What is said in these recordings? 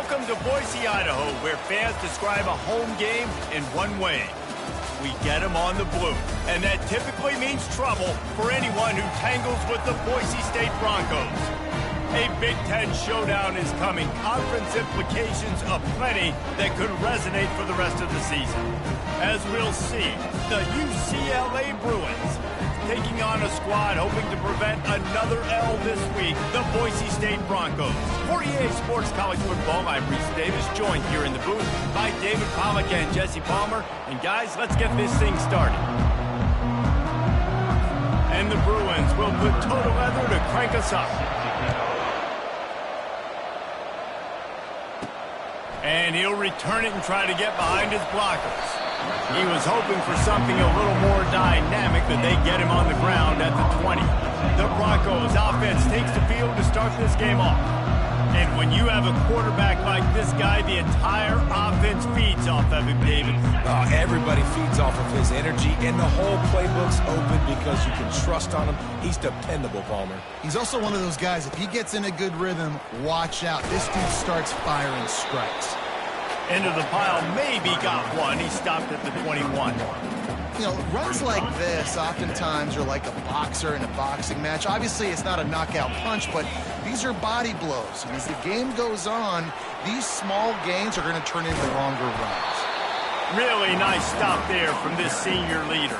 Welcome to Boise, Idaho, where fans describe a home game in one way. We get them on the blue, and that typically means trouble for anyone who tangles with the Boise State Broncos. A Big Ten showdown is coming, conference implications aplenty that could resonate for the rest of the season. As we'll see, the UCLA Bruins taking on a squad hoping to prevent another L this week, the Boise State Broncos. For EA Sports College Football, I'm Reese Davis, joined here in the booth by David Pollack and Jesse Palmer. And guys, let's get this thing started. And the Bruins will put total leather to crank us up. And he'll return it and try to get behind his blockers. He was hoping for something a little more dynamic, but they get him on the ground at the 20. The Broncos offense takes the field to start this game off. And when you have a quarterback like this guy, the entire offense feeds off of him, David. Everybody feeds off of his energy, and the whole playbook's open because you can trust on him. He's dependable, Palmer. He's also one of those guys, if he gets in a good rhythm, watch out. This dude starts firing strikes. Into the pile, maybe got one. He stopped at the 21. You know, runs like this oftentimes are like a boxer in a boxing match. Obviously, it's not a knockout punch, but these are body blows. And as the game goes on, these small gains are going to turn into longer runs. Really nice stop there from this senior leader.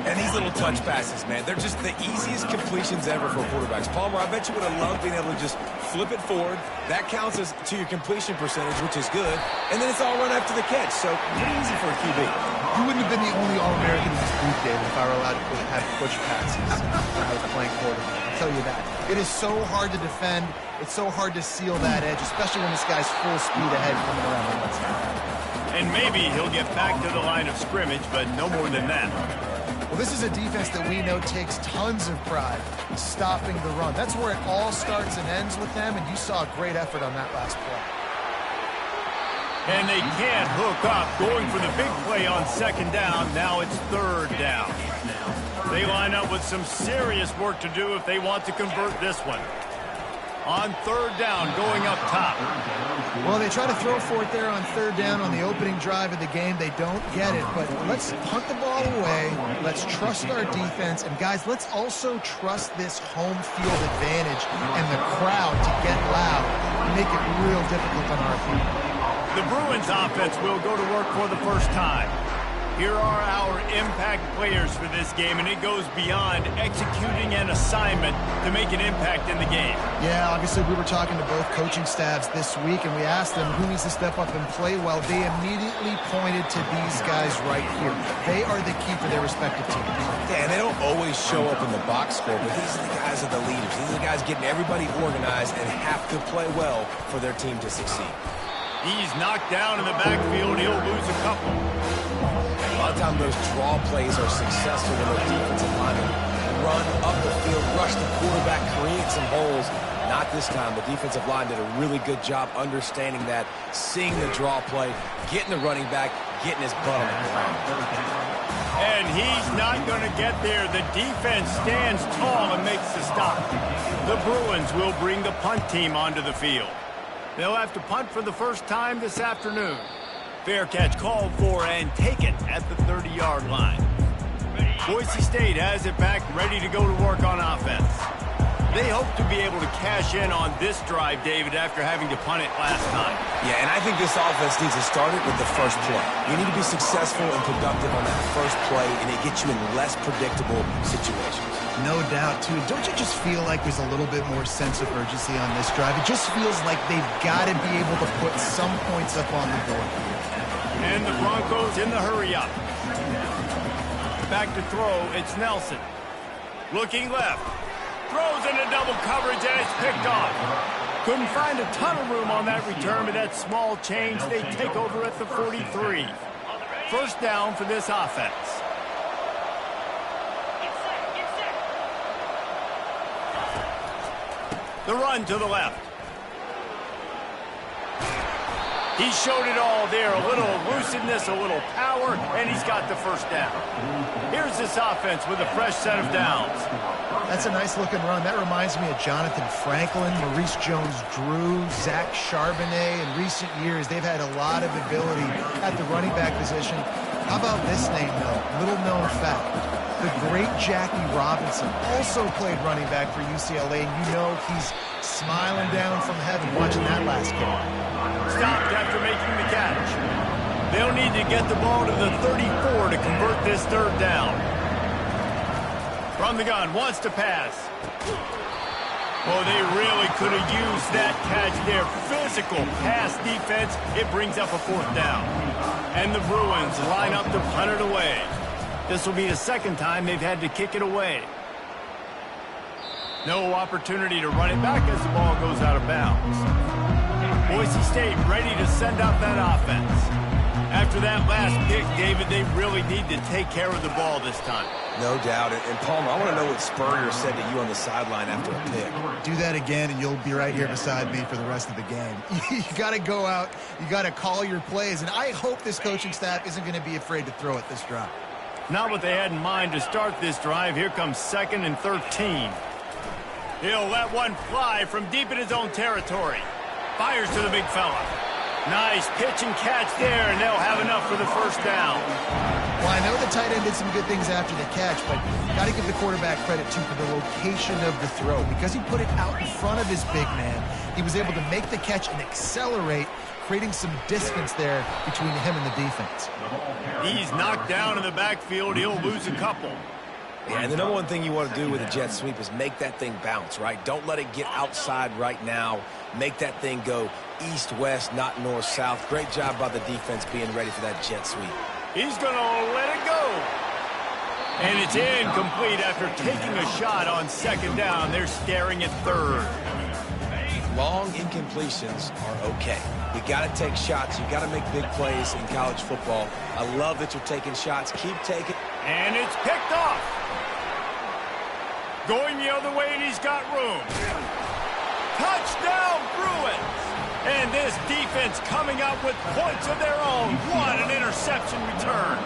And these little touch passes, man, they're just the easiest completions ever for quarterbacks. Palmer, I bet you would have loved being able to just flip it forward. That counts as to your completion percentage, which is good. And then it's all run after the catch, so pretty easy for a QB. You wouldn't have been the only All-American in this booth, David, if I were allowed to have push passes when I was playing quarterback. I'll tell you that. It is so hard to defend. It's so hard to seal that edge, especially when this guy's full speed ahead coming around the left side. And maybe he'll get back to the line of scrimmage, but no more than that. Well, this is a defense that we know takes tons of pride stopping the run. That's where it all starts and ends with them, and you saw a great effort on that last play. And they can't hook up, going for the big play on second down. Now it's third down. They line up with some serious work to do if they want to convert this one. On third down, going up top. Well, they try to throw for it there on third down on the opening drive of the game. They don't get it, but let's punt the ball away. Let's trust our defense. And, guys, let's also trust this home field advantage and the crowd to get loud and make it real difficult on our team. The Bruins offense will go to work for the first time. Here are our impact players for this game, and it goes beyond executing an assignment to make an impact in the game. Yeah, obviously we were talking to both coaching staffs this week, and we asked them who needs to step up and play well. They immediately pointed to these guys right here. They are the key for their respective teams. Yeah, and they don't always show up in the box score, but these are the guys that are the leaders. These are the guys getting everybody organized and have to play well for their team to succeed. He's knocked down in the backfield. He'll lose a couple. A lot of times those draw plays are successful when the defensive linemen run up the field, rush the quarterback, create some holes. Not this time. The defensive line did a really good job understanding that, seeing the draw play, getting the running back, getting his butt on the ground. And he's not going to get there. The defense stands tall and makes the stop. The Bruins will bring the punt team onto the field. They'll have to punt for the first time this afternoon. Fair catch called for and taken at the 30-yard line. Boise State has it back, ready to go to work on offense. They hope to be able to cash in on this drive, David, after having to punt it last time. Yeah, and I think this offense needs to start it with the first play. You need to be successful and productive on that first play, and it gets you in less predictable situations. No doubt, too. Don't you just feel like there's a little bit more sense of urgency on this drive? It just feels like they've got to be able to put some points up on the board. And the Broncos in the hurry-up. Back to throw, it's Nelson. Looking left. Throws into double coverage, and it's picked off. Couldn't find a ton of room on that return, but that small change, they take over at the 43. First down for this offense. The run to the left. He showed it all there, a little elusiveness, a little power, and he's got the first down. Here's this offense with a fresh set of downs. That's a nice-looking run. That reminds me of Jonathan Franklin, Maurice Jones-Drew, Zach Charbonnet. In recent years, they've had a lot of ability at the running back position. How about this name, though? Little-known fact. The great Jackie Robinson also played running back for UCLA, and you know he's smiling down from heaven watching that last game. Stopped after making the catch. They'll need to get the ball to the 34 to convert this third down. From the gun, wants to pass. Oh, they really could have used that catch there. Physical pass defense. It brings up a fourth down. And the Bruins line up to punt it away. This will be the second time they've had to kick it away. No opportunity to run it back as the ball goes out of bounds. Boise State ready to send out that offense. After that last pick, David, they really need to take care of the ball this time. No doubt. And Palmer, I want to know what Spurrier said to you on the sideline after a pick. Do that again, and you'll be right here beside me for the rest of the game. You got to go out. You got to call your plays. And I hope this coaching staff isn't going to be afraid to throw it this drive. Not what they had in mind to start this drive. Here comes 2nd and 13. He'll let one fly from deep in his own territory. Fires to the big fella. Nice pitch and catch there, and they'll have enough for the first down. Well, I know the tight end did some good things after the catch, but got to give the quarterback credit, too, for the location of the throw. Because he put it out in front of his big man, he was able to make the catch and accelerate, creating some distance there between him and the defense. He's knocked down in the backfield. He'll lose a couple. Yeah, and the number one thing you want to do with a jet sweep is make that thing bounce, right? Don't let it get outside right now. Make that thing go east-west, not north-south. Great job by the defense being ready for that jet sweep. He's going to let it go. And it's incomplete after taking a shot on 2nd down. They're staring at 3rd. Long incompletions are okay. You got to take shots. You got to make big plays in college football. I love that you're taking shots. Keep taking. And it's picked off. Going the other way, and he's got room. Touchdown, Bruins! And this defense coming out with points of their own. What an interception return.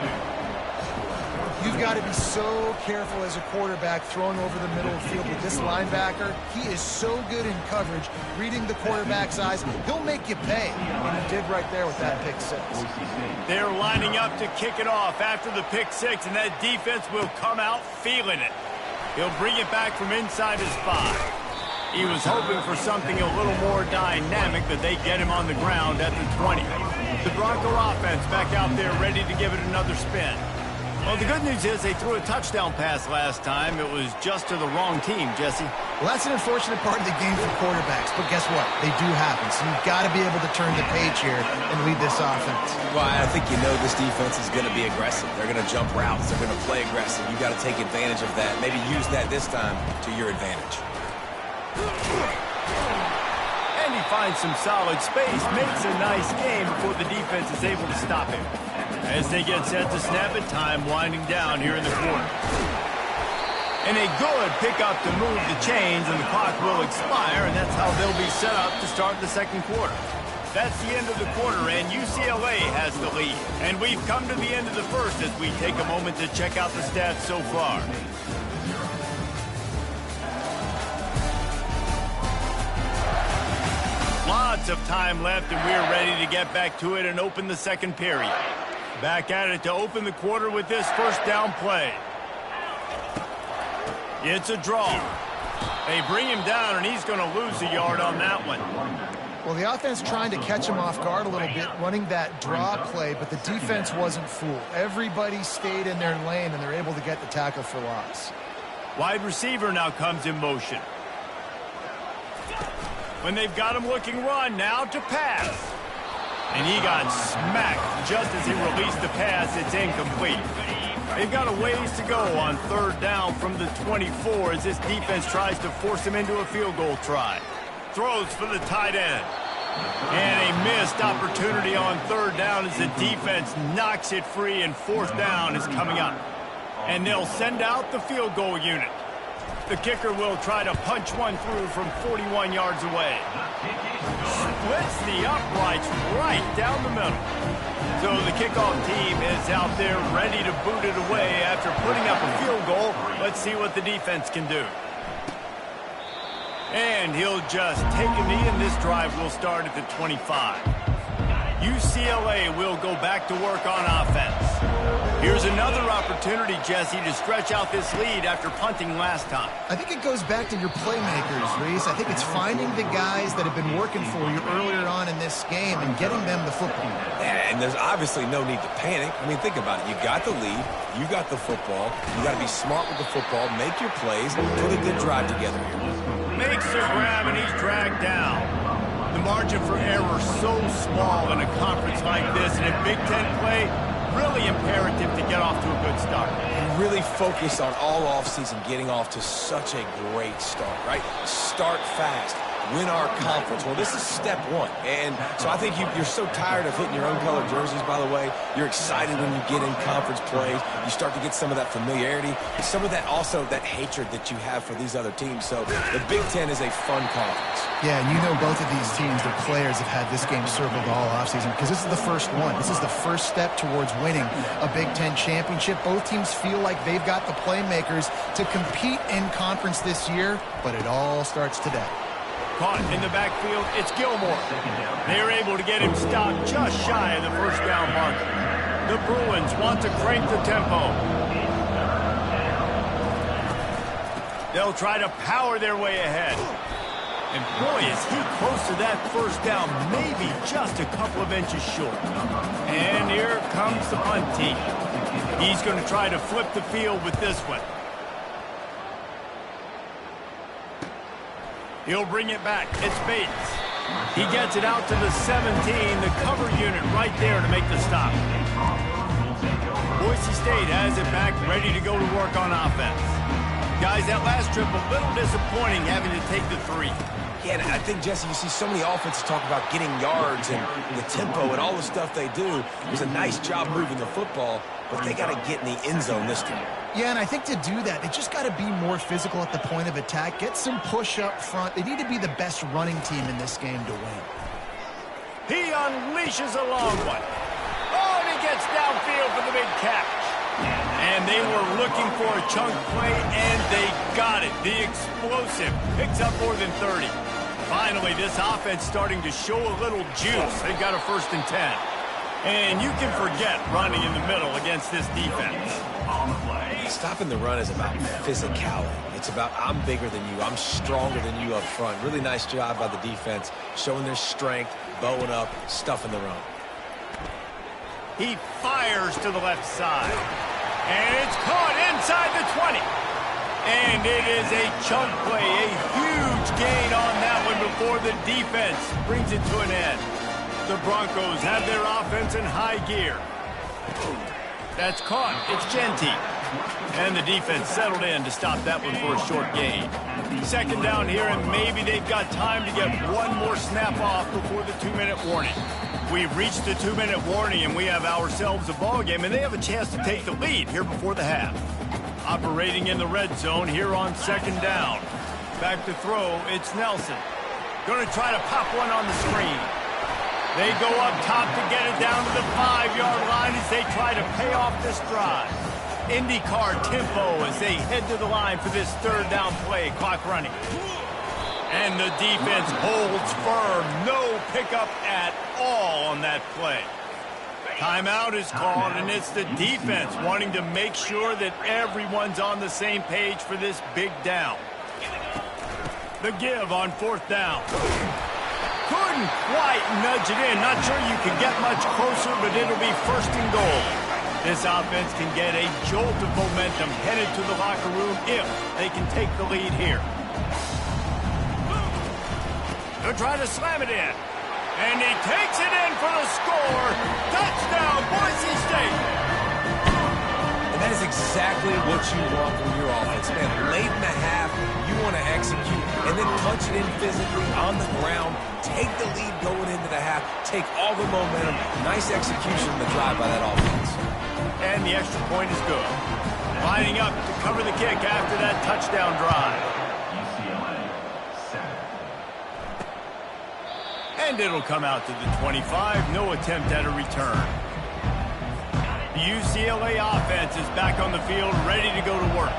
You've got to be so careful as a quarterback throwing over the middle of the field with this linebacker. He is so good in coverage, reading the quarterback's eyes. He'll make you pay, and he did right there with that pick six. They're lining up to kick it off after the pick six, and that defense will come out feeling it. He'll bring it back from inside his 5. He was hoping for something a little more dynamic, but they get him on the ground at the 20. The Bronco offense back out there ready to give it another spin. Well, the good news is they threw a touchdown pass last time. It was just to the wrong team, Jesse. Well, that's an unfortunate part of the game for quarterbacks, but guess what? They do happen, so you've got to be able to turn the page here and lead this offense. Well, I think you know this defense is going to be aggressive. They're going to jump routes. They're going to play aggressive. You've got to take advantage of that. Maybe use that this time to your advantage. And he finds some solid space, makes a nice game before the defense is able to stop him. As they get set to snap it, time winding down here in the quarter. And a good pickup to move the chains, and the clock will expire, and that's how they'll be set up to start the second quarter. That's the end of the quarter, and UCLA has the lead. And we've come to the end of the first as we take a moment to check out the stats so far. Lots of time left, and we're ready to get back to it and open the second period. Back at it to open the quarter with this first down play. It's a draw. They bring him down, and he's going to lose a yard on that one. Well, the offense trying to catch him off guard a little bit, running that draw play, but the defense wasn't fooled. Everybody stayed in their lane, and they're able to get the tackle for loss. Wide receiver now comes in motion. When they've got him looking run, now to pass. And he got smacked just as he released the pass. It's incomplete. They've got a ways to go on 3rd down from the 24 as this defense tries to force him into a field goal try. Throws for the tight end. And a missed opportunity on 3rd down as the defense knocks it free, and 4th down is coming up. And they'll send out the field goal unit. The kicker will try to punch one through from 41 yards away. splits the uprights right down the middle. So the kickoff team is out there ready to boot it away after putting up a field goal. Let's see what the defense can do. And he'll just take a knee, and this drive will start at the 25. UCLA will go back to work on offense. Here's another opportunity, Jesse, to stretch out this lead after punting last time. I think it goes back to your playmakers, Reese. I think it's finding the guys that have been working for you earlier on in this game and getting them the football. Yeah, and there's obviously no need to panic. I mean, think about it. You got the lead. You got the football. You got to be smart with the football. Make your plays. Put a good drive together here. Makes the grab, and he's dragged down. The margin for error so small in a conference like this, and in Big Ten play, really imperative to get off to a good start. We really focus on all offseason getting off to such a great start, right? Start fast. Win our conference. Well, this is step one. And so I think you're so tired of hitting your own color jerseys, by the way. You're excited when you get in conference plays. You start to get some of that familiarity, some of that also that hatred that you have for these other teams. So the Big Ten is a fun conference. Yeah, and you know both of these teams, the players have had this game circled all offseason because this is the first one. This is the first step towards winning a Big Ten championship. Both teams feel like they've got the playmakers to compete in conference this year, but it all starts today. Caught in the backfield, it's Gilmore. They're able to get him stopped just shy of the first down marker. The Bruins want to crank the tempo. They'll try to power their way ahead. And boy, is he close to that first down, maybe just a couple of inches short. And here comes the punt team. He's going to try to flip the field with this one. He'll bring it back. It's Bates. He gets it out to the 17, the cover unit right there to make the stop. Boise State has it back, ready to go to work on offense. Guys, that last trip, a little disappointing having to take the 3. Yeah, and I think, Jesse, you see so many offenses talk about getting yards and the tempo and all the stuff they do. It was a nice job moving the football, but they got to get in the end zone this time. Yeah, and I think to do that, they just got to be more physical at the point of attack, get some push up front. They need to be the best running team in this game to win. He unleashes a long one. Oh, and he gets downfield for the big catch. And they were looking for a chunk play, and they got it. The explosive picks up more than 30. Finally, this offense starting to show a little juice. They've got a 1st and 10. And you can forget running in the middle against this defense. Stopping the run is about physicality. It's about I'm bigger than you, I'm stronger than you up front. Really nice job by the defense, showing their strength, bowing up, stuffing the run. He fires to the left side. And it's caught inside the 20. And it is a chunk play, a huge gain on that one before the defense brings it to an end. The Broncos have their offense in high gear. That's caught. It's Genty. And the defense settled in to stop that one for a short gain. 2nd down here, and maybe they've got time to get one more snap off before the 2-minute warning. We've reached the 2-minute warning, and we have ourselves a ball game, and they have a chance to take the lead here before the half. Operating in the red zone here on 2nd down. Back to throw, it's Nelson. Going to try to pop one on the screen. They go up top to get it down to the 5-yard line as they try to pay off this drive. IndyCar tempo as they head to the line for this 3rd down play, clock running. And the defense holds firm. No pickup at all on that play. Timeout is called, and it's the defense wanting to make sure that everyone's on the same page for this big down. The give on 4th down. Couldn't quite nudge it in. Not sure you can get much closer, but it'll be 1st and goal. This offense can get a jolt of momentum headed to the locker room if they can take the lead here. They'll try to slam it in. And he takes it in for the score. Touchdown, Boise State. And that is exactly what you want from your offense, man. Late in the half, you want to execute and then punch it in physically on the ground. Take the lead going into the half. Take all the momentum. Nice execution in the drive by that offense. And the extra point is good. Lining up to cover the kick after that touchdown drive. And And it'll come out to the 25. No attempt at a return. The UCLA offense is back on the field, ready to go to work.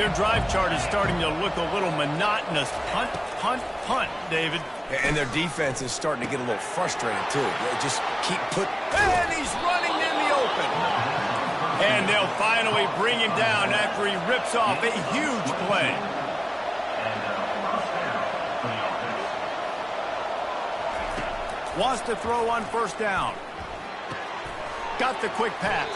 Their drive chart is starting to look a little monotonous. Punt, punt, punt, David. And their defense is starting to get a little frustrated, too. They just keep And he's running in the open. And they'll finally bring him down after he rips off a huge play. Wants to throw on first down. Got the quick pass.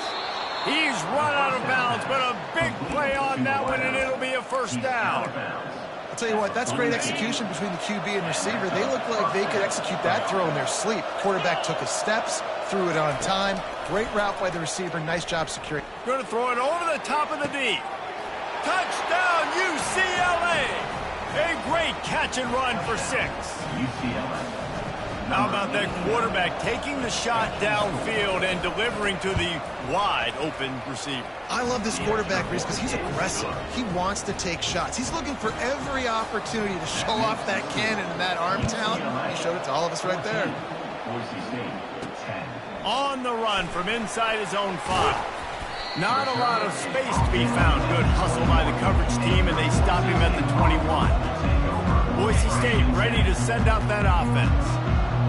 He's run out of bounds, but a big play on that one, and it'll be a first down. I'll tell you what, that's great execution between the QB and receiver. They look like they could execute that throw in their sleep. Quarterback took his steps, threw it on time. Great route by the receiver. Nice job securing. Going to throw it over the top of the D. Touchdown, UCLA! A great catch and run for 6. UCLA. How about that quarterback taking the shot downfield and delivering to the wide-open receiver? I love this quarterback, Reese, because he's aggressive. He wants to take shots. He's looking for every opportunity to show off that cannon and that arm talent. He showed it to all of us right there. On the run from inside his own 5. Not a lot of space to be found. Good hustle by the coverage team, and they stop him at the 21. Boise State ready to send out that offense.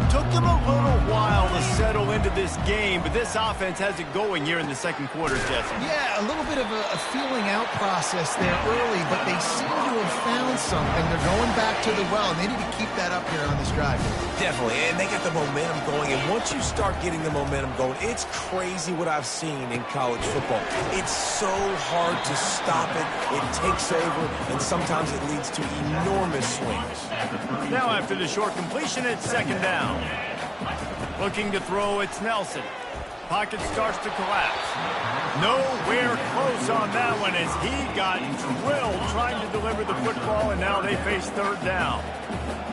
Took them a little while to settle into this game, but this offense has it going here in the second quarter, Jesse. Yeah, a little bit of a feeling out process there early, but they seem to have found something. They're going back to the well, and they need to keep that up here on this drive. Definitely, and they got the momentum going, and once you start getting the momentum going, it's crazy what I've seen in college football. It's so hard to stop it. It takes over, and sometimes it leads to enormous swings. Now after the short completion, it's second down. Looking to throw, it's Nelson. Pocket starts to collapse. Nowhere close on that one as he got drilled trying to deliver the football, and now they face third down.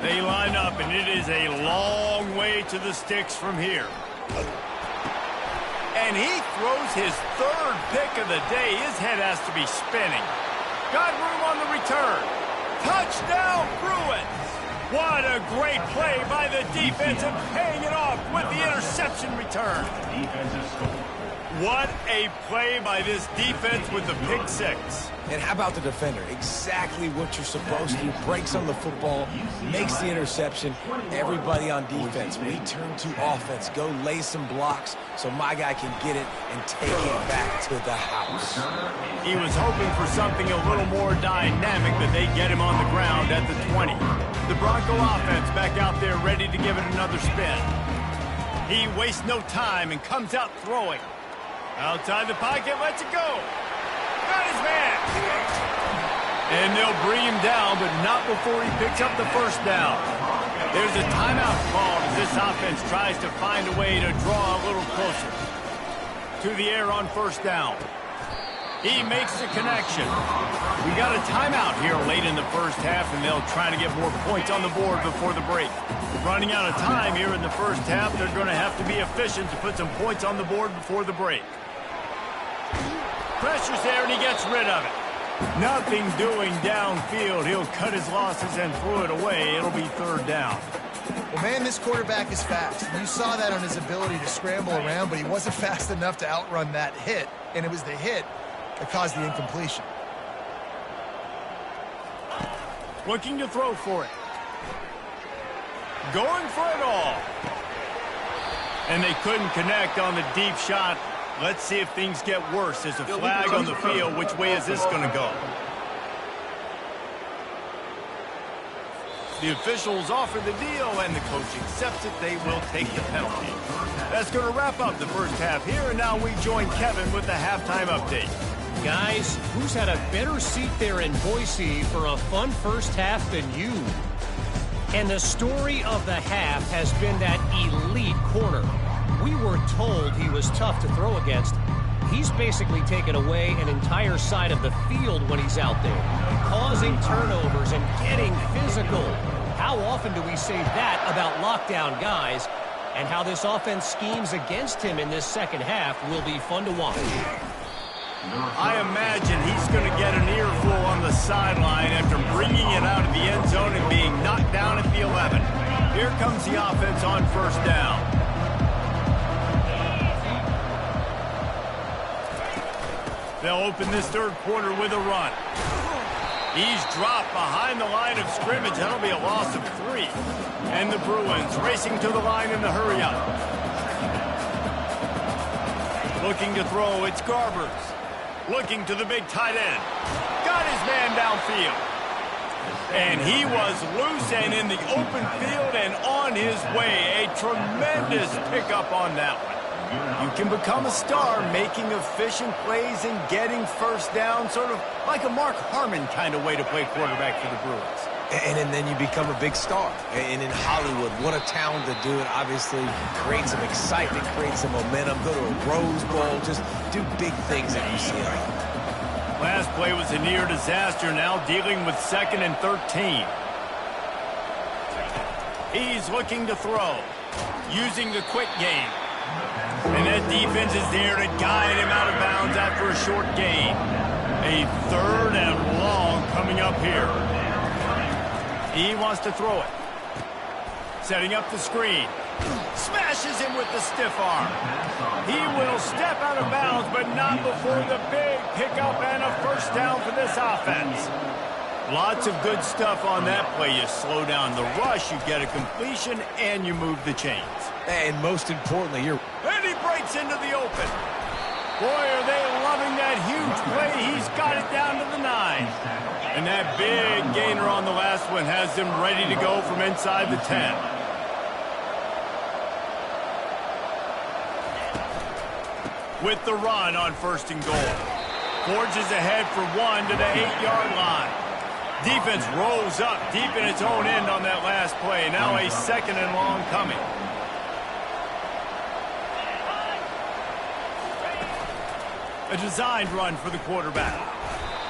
They line up, and it is a long way to the sticks from here. And he throws his third pick of the day. His head has to be spinning. Got room on the return. Touchdown, Bruins! What a great play by the defense and paying it off with the interception return. What a play by this defense with the pick 6. And how about the defender? Exactly what you're supposed to. Breaks on the football, makes the interception. Everybody on defense, return to offense. Go lay some blocks so my guy can get it and take it back to the house. He was hoping for something a little more dynamic, but they get him on the ground at the 20. The Bronco offense back out there ready to give it another spin. He wastes no time and comes out throwing. Outside the pocket, lets it go. Got his man. And they'll bring him down, but not before he picks up the first down. There's a timeout called as this offense tries to find a way to draw a little closer. To the air on first down. He makes the connection. We got a timeout here late in the first half, and they'll try to get more points on the board before the break. Running out of time here in the first half, they're going to have to be efficient to put some points on the board before the break. Pressure's there, and he gets rid of it. Nothing doing downfield. He'll cut his losses and throw it away. It'll be third down. Well, man, this quarterback is fast. You saw that on his ability to scramble around, but he wasn't fast enough to outrun that hit, and it was the hit that caused the incompletion. Looking to throw for it. Going for it all. And they couldn't connect on the deep shot. Let's see if things get worse. There's a flag on the field. Which way is this going to go? The officials offer the deal, and the coach accepts it. They will take the penalty. That's going to wrap up the first half here, and now we join Kevin with the halftime update. Guys, who's had a better seat there in Boise for a fun first half than you? And the story of the half has been that elite corner. We were told he was tough to throw against. He's basically taken away an entire side of the field when he's out there, causing turnovers and getting physical. How often do we say that about lockdown guys? And how this offense schemes against him in this second half will be fun to watch. I imagine he's going to get an earful on the sideline after bringing it out of the end zone and being knocked down at the 11. Here comes the offense on first down. They'll open this third quarter with a run. He's dropped behind the line of scrimmage. That'll be a loss of 3. And the Bruins racing to the line in the hurry-up. Looking to throw, it's Garbers. Looking to the big tight end. Got his man downfield. And he was loose and in the open field and on his way. A tremendous pickup on that one. You can become a star making efficient plays and getting first down, sort of like a Mark Harmon kind of way to play quarterback for the Bruins. And then you become a big star. And in Hollywood, what a town to do it. Obviously, create some excitement, create some momentum, go to a Rose Bowl, just do big things at UCLA. Last play was a near disaster, now dealing with 2nd and 13. He's looking to throw, using the quick game. And that defense is there to guide him out of bounds after a short gain. A 3rd and long coming up here. He wants to throw it. Setting up the screen. Smashes him with the stiff arm. He will step out of bounds, but not before the big pickup and a first down for this offense. Lots of good stuff on that play. You slow down the rush, you get a completion, and you move the chains. And most importantly, And he breaks into the open. Boy, are they loving that huge play. He's got it down to the 9. And that big gainer on the last one has them ready to go from inside the 10. With the run on 1st and goal. Forges ahead for 1 to the 8-yard line. Defense rolls up deep in its own end on that last play. Now a 2nd and long coming. A designed run for the quarterback.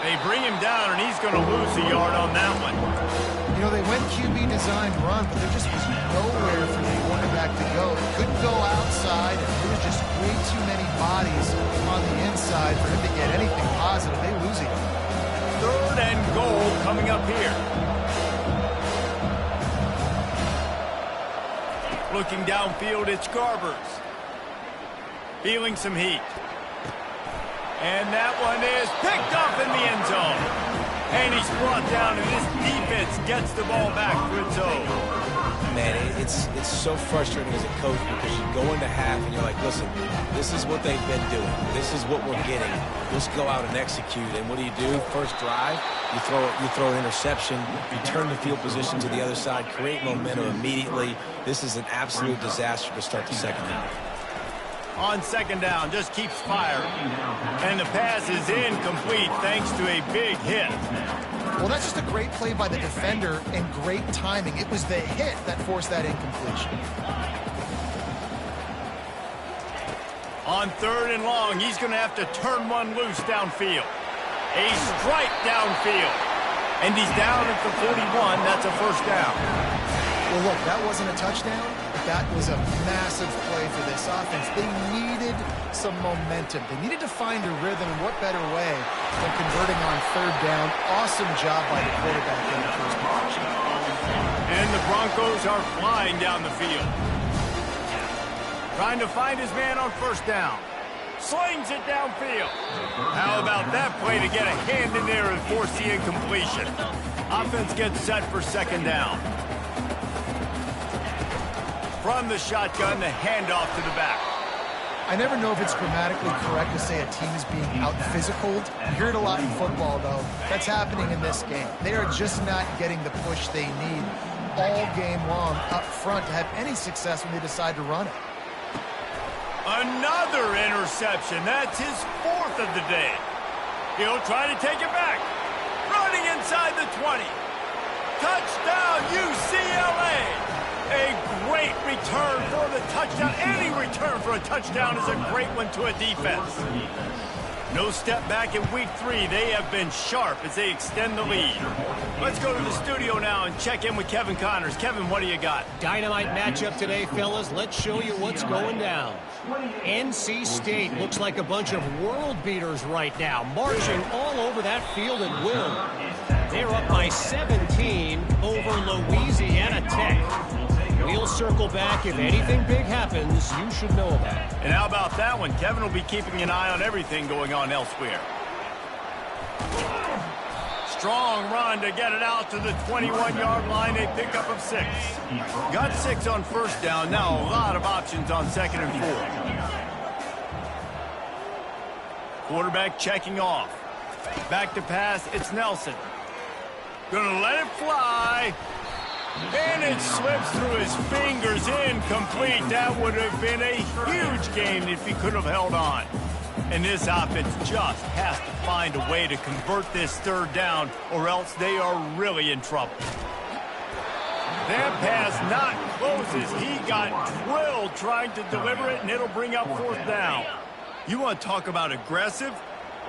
They bring him down, and he's going to lose a yard on that one. You know, they went QB designed run, but there just was nowhere for the quarterback to go. He couldn't go outside, and there was just way too many bodies on the inside for him to get anything positive. They lose him. 3rd and goal coming up here. Looking downfield, it's Garbers. Feeling some heat. And that one is picked up in the end zone. And he's brought down, and this defense gets the ball back for its own. man, it's so frustrating as a coach because you go into half and you're like, listen, this is what they've been doing. This is what we're getting. Let's go out and execute. And what do? First drive, you throw an interception, you turn the field position to the other side, create momentum immediately. This is an absolute disaster to start the second half. On second down, just keeps firing. And the pass is incomplete thanks to a big hit. Well, that's just a great play by the defender and great timing. It was the hit that forced that incompletion. On third and long, he's going to have to turn one loose downfield. A strike downfield. And he's down at the 41. That's a first down. Well, look, that wasn't a touchdown, but that was a massive play for this offense. They needed some momentum. They needed to find a rhythm, and what better way than converting on third down. Awesome job by the quarterback in the first position. And the Broncos are flying down the field. Trying to find his man on first down. Slings it downfield. How about that play to get a hand in there and force the incompletion? Offense gets set for second down. From the shotgun, the handoff to the back. I never know if it's grammatically correct to say a team is being out-physicaled. You hear it a lot in football, though. That's happening in this game. They are just not getting the push they need all game long up front to have any success when they decide to run it. Another interception. That's his fourth of the day. He'll try to take it back. Running inside the 20. Touchdown, UCLA. A great return for the touchdown. Any return for a touchdown is a great one to a defense. No step back in week 3. They have been sharp as they extend the lead. Let's go to the studio now and check in with Kevin Connors. Kevin, what do you got? Dynamite matchup today, fellas. Let's show you what's going down. NC State looks like a bunch of world beaters right now, marching all over that field at will. They're up by 17 over Louisiana Tech. We'll circle back. If anything big happens, you should know that. And how about that one? Kevin will be keeping an eye on everything going on elsewhere. Strong run to get it out to the 21-yard line. A pickup of 6. Got 6 on first down. Now a lot of options on 2nd and 4. Quarterback checking off. Back to pass. It's Nelson. Gonna let it fly. And it slips through his fingers. Incomplete. That would have been a huge gain if he could have held on. And this offense just has to find a way to convert this 3rd down, or else they are really in trouble. That pass not closes. He got drilled trying to deliver it, and it'll bring up 4th down. You want to talk about aggressive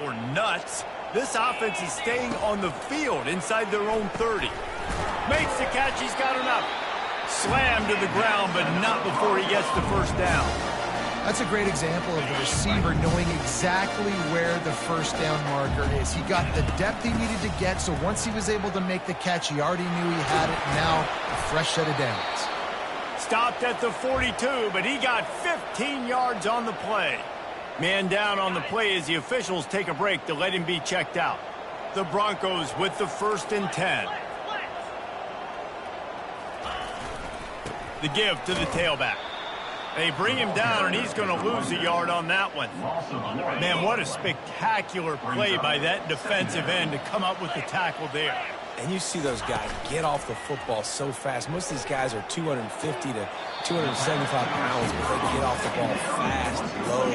or nuts? This offense is staying on the field inside their own 30. Makes the catch. He's got enough. Slammed to the ground, but not before he gets the 1st down. That's a great example of the receiver knowing exactly where the 1st down marker is. He got the depth he needed to get, so once he was able to make the catch, he already knew he had it. Now, a fresh set of downs. Stopped at the 42, but he got 15 yards on the play. Man down on the play as the officials take a break to let him be checked out. The Broncos with the 1st and 10. The give to the tailback. They bring him down, and he's going to lose a yard on that one. Man, what a spectacular play by that defensive end to come up with the tackle there. And you see those guys get off the football so fast. Most of these guys are 250 to 275 pounds, but they get off the ball fast, low.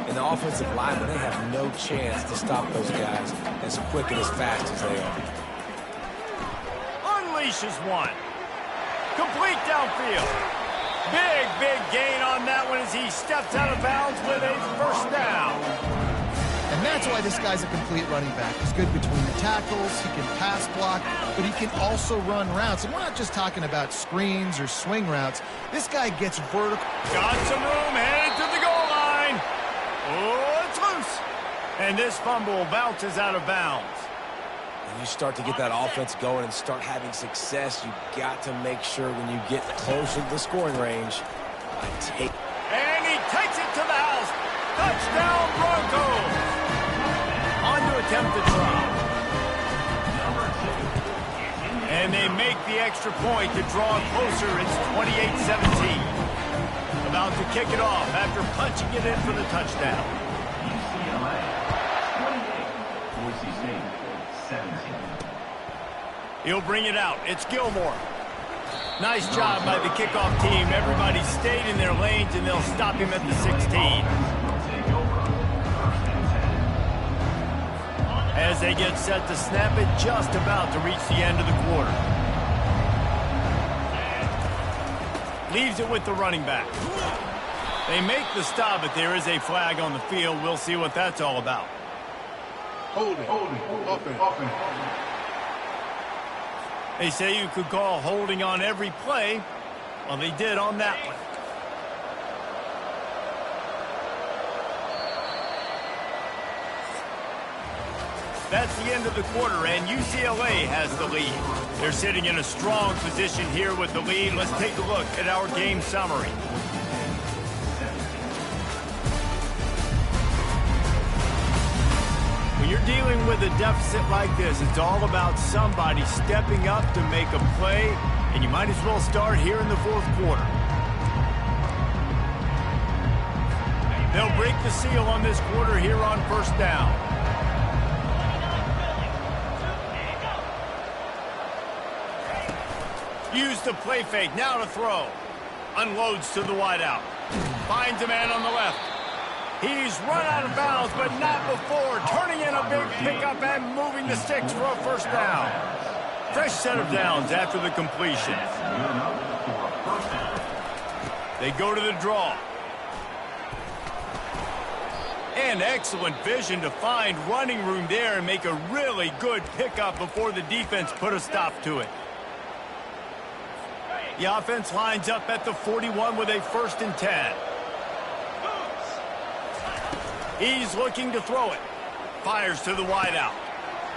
And the offensive linemen, they have no chance to stop those guys as quick and as fast as they are. Unleashes one. Complete downfield. Big gain on that one as he steps out of bounds with a 1st down. And that's why this guy's a complete running back. He's good between the tackles, he can pass block, but he can also run routes. And we're not just talking about screens or swing routes. This guy gets vertical. Got some room, headed to the goal line. Oh, it's loose. And this fumble bounces out of bounds. When you start to get that offense going and start having success, you've got to make sure when you get closer to the scoring range, and he takes it to the house. Touchdown, Broncos. On to attempt the try. And they make the extra point to draw closer. It's 28-17. About to kick it off after punching it in for the touchdown. He'll bring it out. It's Gilmore. Nice job by the kickoff team. Everybody stayed in their lanes, and they'll stop him at the 16. As they get set to snap it, just about to reach the end of the quarter. Leaves it with the running back. They make the stop, but there is a flag on the field. We'll see what that's all about. Holding. Offense. They say you could call holding on every play. Well, they did on that one. That's the end of the quarter, and UCLA has the lead. They're sitting in a strong position here with the lead. Let's take a look at our game summary. When you're dealing with a deficit like this, it's all about somebody stepping up to make a play, and you might as well start here in the 4th quarter. They'll break the seal on this quarter here on 1st down. Use the play fake, now to throw. Unloads to the wideout. Finds a man on the left. He's run out of bounds, but not before. Turning in a big pickup and moving the sticks for a 1st down. Fresh set of downs after the completion. They go to the draw. And excellent vision to find running room there and make a really good pickup before the defense put a stop to it. The offense lines up at the 41 with a 1st and 10. He's looking to throw it. Fires to the wideout.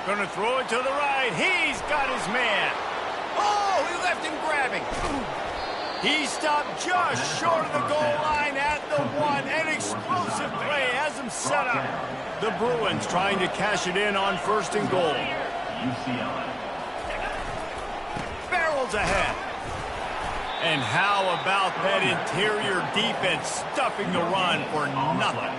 Going to throw it to the right. He's got his man. Oh, he left him grabbing. He stopped just short of the goal line at the 1. An explosive play has him set up. The Bruins trying to cash it in on 1st and goal. Barrels ahead. And how about that interior defense stuffing the run for nothing?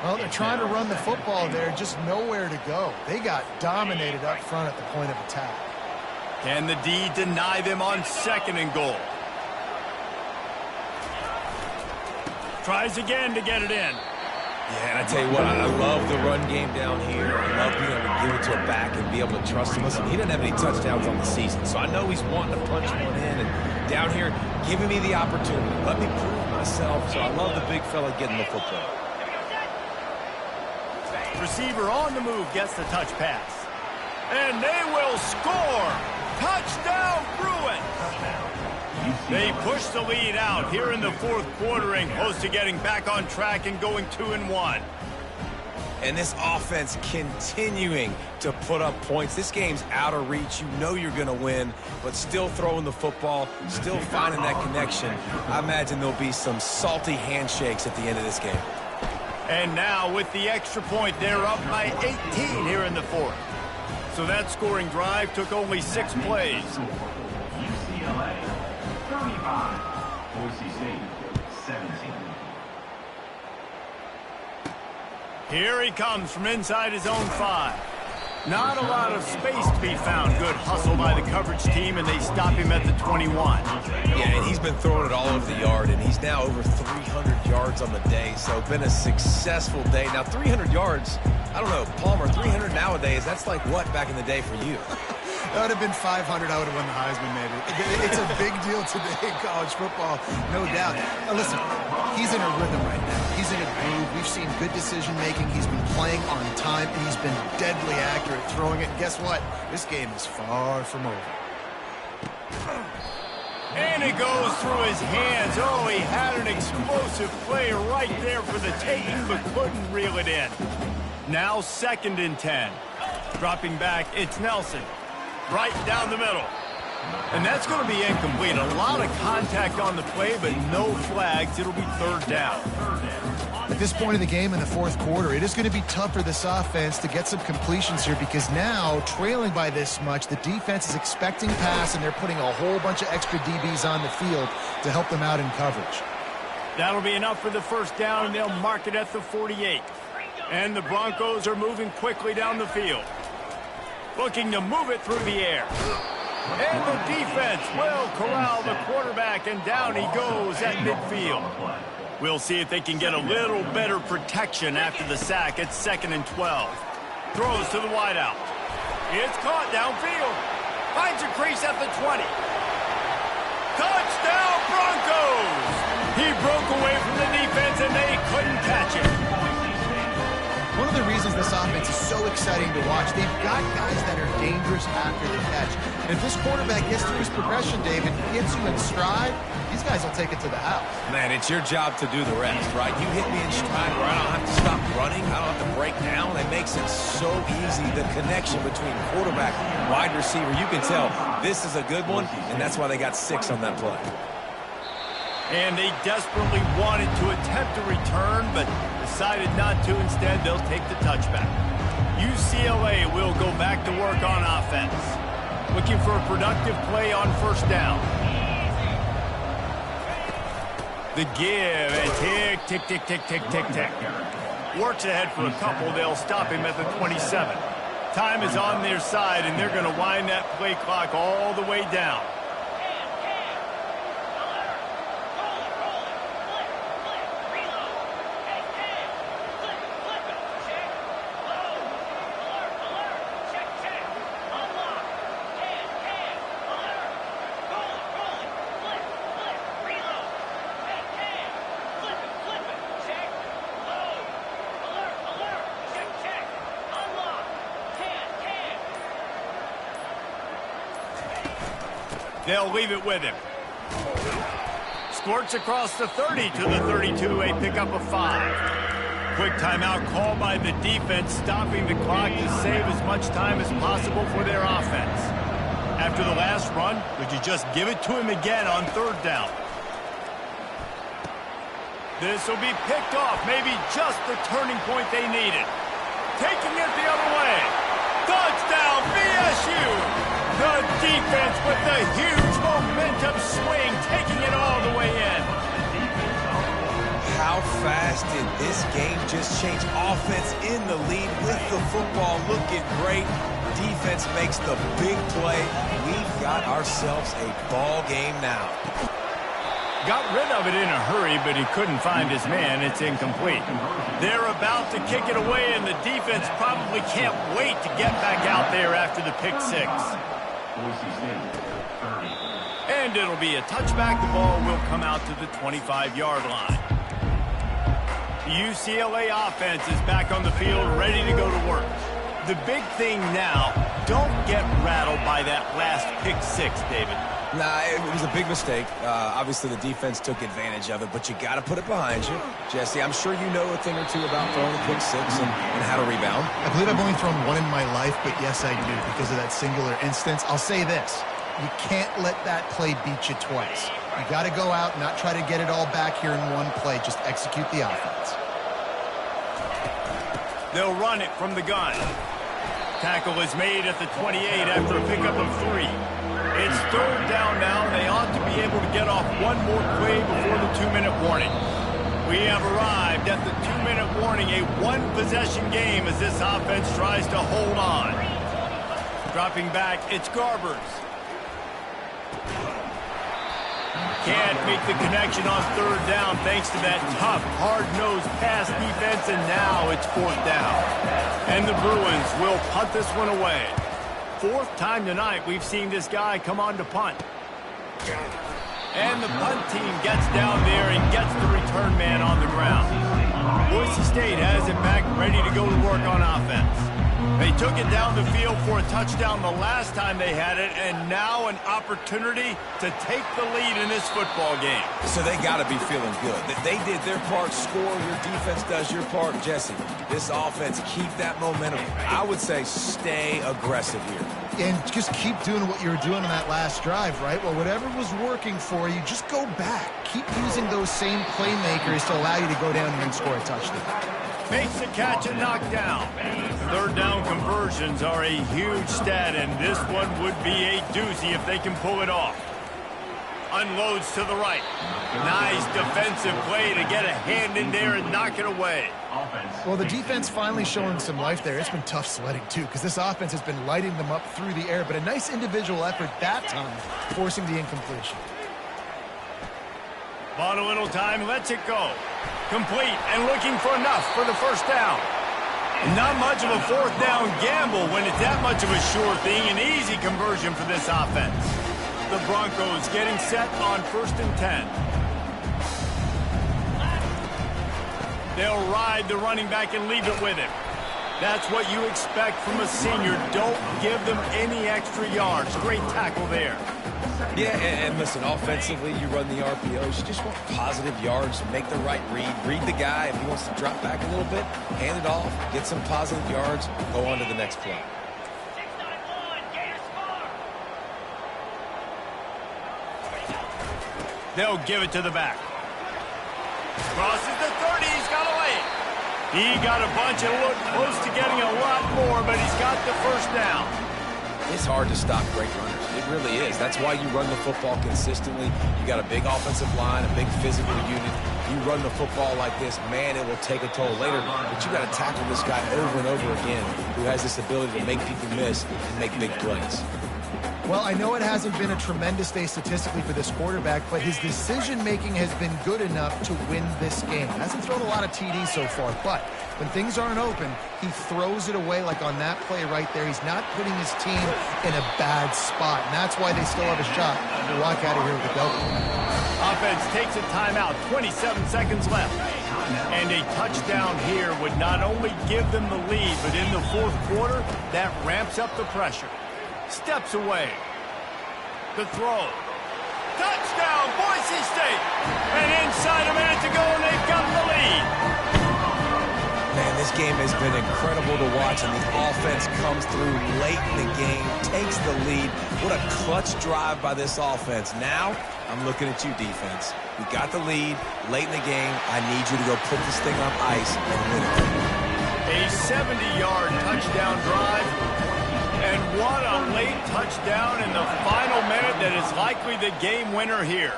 Well, they're trying to run the football there, just nowhere to go. They got dominated up front at the point of attack. Can the D deny them on 2nd and goal? Tries again to get it in. Yeah, and I tell you what, I love the run game down here. I love being able to give it to a back and be able to trust him. Listen, he doesn't have any touchdowns on the season, so I know he's wanting to punch one in. And down here, giving me the opportunity. Let me prove myself. So I love the big fella getting the football. Receiver on the move gets the touch pass. And they will score. Touchdown, Bruins. They push the lead out here in the 4th quarter and close to getting back on track and going 2-1. And this offense continuing to put up points. This game's out of reach. You know you're going to win, but still throwing the football, still finding that connection. I imagine there'll be some salty handshakes at the end of this game. And now with the extra point, they're up by 18 here in the 4th. So that scoring drive took only 6 plays. UCLA 35, Boise State 17. Here he comes from inside his own 5. Not a lot of space to be found. Good hustle by the coverage team, and they stop him at the 21. Yeah, and he's been throwing it all over the yard, and he's now over 300 yards on the day, so been a successful day. Now, 300 yards, I don't know, Palmer, 300 nowadays, that's like what back in the day for you? That would have been 500. I would have won the Heisman, maybe. It's a big deal today in college football, no doubt. Now, listen, he's in a rhythm right now. He's in a groove. We've seen good decision-making. He's been playing on time, and he's been deadly accurate throwing it. And guess what? This game is far from over. And it goes through his hands. Oh, he had an explosive play right there for the taking, but couldn't reel it in. Now 2nd and 10. Dropping back, it's Nelson. Right down the middle. And that's going to be incomplete. A lot of contact on the play, but no flags. It'll be 3rd down. At this point in the game in the 4th quarter, it is going to be tough for this offense to get some completions here because now, trailing by this much, the defense is expecting pass, and they're putting a whole bunch of extra DBs on the field to help them out in coverage. That'll be enough for the 1st down, and they'll mark it at the 48. And the Broncos are moving quickly down the field. Looking to move it through the air. And the defense will corral the quarterback, and down he goes at midfield. We'll see if they can get a little better protection after the sack at 2nd and 12. Throws to the wideout. It's caught downfield. Finds a crease at the 20. Touchdown, Broncos! He broke away from the defense, and they couldn't catch him. One of the reasons this offense is so exciting to watch, they've got guys that are dangerous after the catch. And if this quarterback gets through his progression, David, gets you in stride, these guys will take it to the house. Man, it's your job to do the rest, right? You hit me in stride where I don't have to stop running. I don't have to break down. It makes it so easy, the connection between quarterback and wide receiver. You can tell this is a good one, and that's why they got 6 on that play. And they desperately wanted to attempt a return, but decided not to. Instead, they'll take the touchback. UCLA will go back to work on offense. Looking for a productive play on 1st down. The give, and tick, tick, tick, tick, tick, tick, tick. Works ahead for a couple. They'll stop him at the 27. Time is on their side, and they're going to wind that play clock all the way down. They'll leave it with him. Squirts across the 30 to the 32, a pickup of 5. Quick timeout call by the defense, stopping the clock to save as much time as possible for their offense. After the last run, would you just give it to him again on third down? This will be picked off, maybe just the turning point they needed. Taking it the other way. Touchdown, BSU! The defense with the huge momentum swing, taking it all the way in. How fast did this game just change? Offense in the lead with the football, looking great. Defense makes the big play. We've got ourselves a ball game now. Got rid of it in a hurry, but he couldn't find his man. It's incomplete. They're about to kick it away, and the defense probably can't wait to get back out there after the pick six. And it'll be a touchback. The ball will come out to the 25-yard line. The UCLA offense is back on the field, ready to go to work. The big thing now, don't get rattled by that last pick six, David. Nah, it was a big mistake. Obviously, the defense took advantage of it, but you got to put it behind you. Jesse, I'm sure you know a thing or two about throwing a pick six and how to rebound. I believe I've only thrown one in my life, but yes, I do because of that singular instance. I'll say this. You can't let that play beat you twice. You got to go out and not try to get it all back here in one play. Just execute the offense. They'll run it from the gun. Tackle is made at the 28 after a pickup of 3. It's third down now. They ought to be able to get off one more play before the 2-minute warning. We have arrived at the 2-minute warning, a one-possession game as this offense tries to hold on. Dropping back, it's Garbers. Can't make the connection on third down thanks to that tough, hard-nosed pass defense, and now it's fourth down. And the Bruins will punt this one away. Fourth time tonight we've seen this guy come on to punt. And the punt team gets down there and gets the return man on the ground. Boise State has it back, ready to go to work on offense. They took it down the field for a touchdown the last time they had it, and now an opportunity to take the lead in this football game. So they got to be feeling good. They did their part, score, your defense does your part. Jesse, this offense, keep that momentum. I would say stay aggressive here. And just keep doing what you were doing on that last drive, right? Well, whatever was working for you, just go back. Keep using those same playmakers to allow you to go down here and score a touchdown. Makes the catch and knockdown. Third down conversions are a huge stat, and this one would be a doozy if they can pull it off. Unloads to the right. Nice defensive play to get a hand in there and knock it away. Well, the defense finally showing some life there. It's been tough sledding, too, because this offense has been lighting them up through the air, but a nice individual effort that time, forcing the incompletion. Bought a little time, lets it go. Complete and looking for enough for the first down. Not much of a fourth down gamble when it's that much of a sure thing. An easy conversion for this offense. The Broncos getting set on 1st and 10. They'll ride the running back and leave it with him. That's what you expect from a senior. Don't give them any extra yards. Great tackle there. Yeah, and listen, offensively, you run the RPOs. You just want positive yards, make the right read the guy. If he wants to drop back a little bit, hand it off, get some positive yards, go on to the next play. They'll give it to the back. Crosses the 30, he's got away. He got a bunch and looked close to getting a lot more, but he's got the first down. It's hard to stop great runners. It really is. That's why you run the football consistently. You got a big offensive line, a big physical unit. You run the football like this, man, it will take a toll later. But you got to tackle this guy over and over again who has this ability to make people miss and make big plays. Well, I know it hasn't been a tremendous day statistically for this quarterback, but his decision-making has been good enough to win this game. Hasn't thrown a lot of TDs so far, but when things aren't open, he throws it away like on that play right there. He's not putting his team in a bad spot, and that's why they still have a shot to walk out of here with a double. Offense takes a timeout, 27 seconds left. And a touchdown here would not only give them the lead, but in the fourth quarter, that ramps up the pressure. Steps away. The throw. Touchdown, Boise State! And inside a minute to go, and they've got the lead. Man, This game has been incredible to watch, and the offense comes through late in the game, takes the lead. What a clutch drive by this offense. Now, I'm looking at you, defense. We got the lead late in the game. I need you to go put this thing on ice and win it. A 70-yard touchdown drive, and what a late touchdown in the final minute that is likely the game winner here.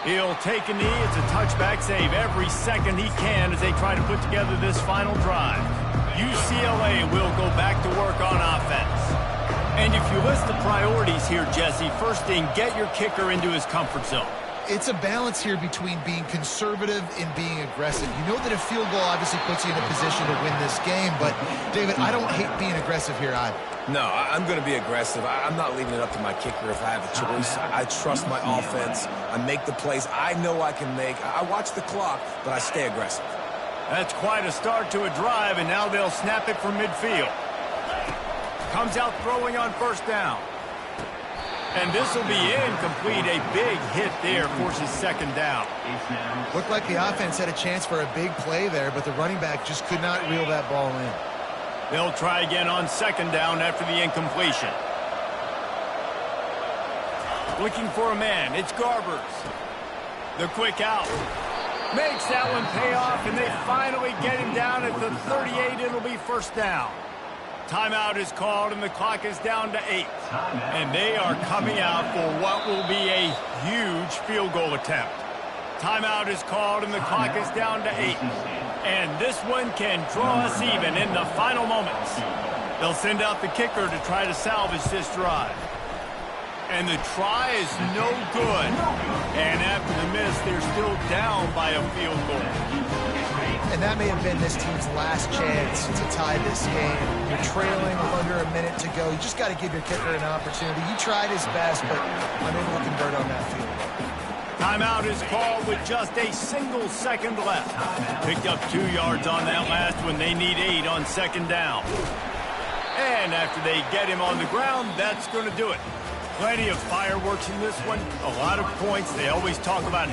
He'll take a knee. It's a touchback save every second he can as they try to put together this final drive. UCLA will go back to work on offense. And if you list the priorities here, Jesse, first thing, get your kicker into his comfort zone. It's a balance here between being conservative and being aggressive. You know that a field goal obviously puts you in a position to win this game, but, David, I don't hate being aggressive here either. No, I'm going to be aggressive. I'm not leaving it up to my kicker if I have a choice. I trust my offense. I make the plays I know I can make. I watch the clock, but I stay aggressive. That's quite a start to a drive, and now they'll snap it from midfield. Comes out throwing on first down. And this will be incomplete. A big hit there forces second down. Looked like the offense had a chance for a big play there, but the running back just could not reel that ball in. They'll try again on second down after the incompletion. Looking for a man. It's Garbers. The quick out. Makes that one pay off, and they finally get him down at the 38. It'll be first down. Timeout is called, and the clock is down to 8. And they are coming out for what will be a huge field goal attempt. Timeout is called, and the clock is down to 8. And this one can draw us even in the final moments. They'll send out the kicker to try to salvage this drive. And the try is no good. And after the miss, they're still down by a field goal. And that may have been this team's last chance to tie this game. You're trailing with under a minute to go. You just got to give your kicker an opportunity. He tried his best, but unable to convert on that field goal. Timeout is called with just a single second left. Picked up 2 yards on that last one. They need 8 on second down. And after they get him on the ground, that's going to do it. Plenty of fireworks in this one. A lot of points. They always talk about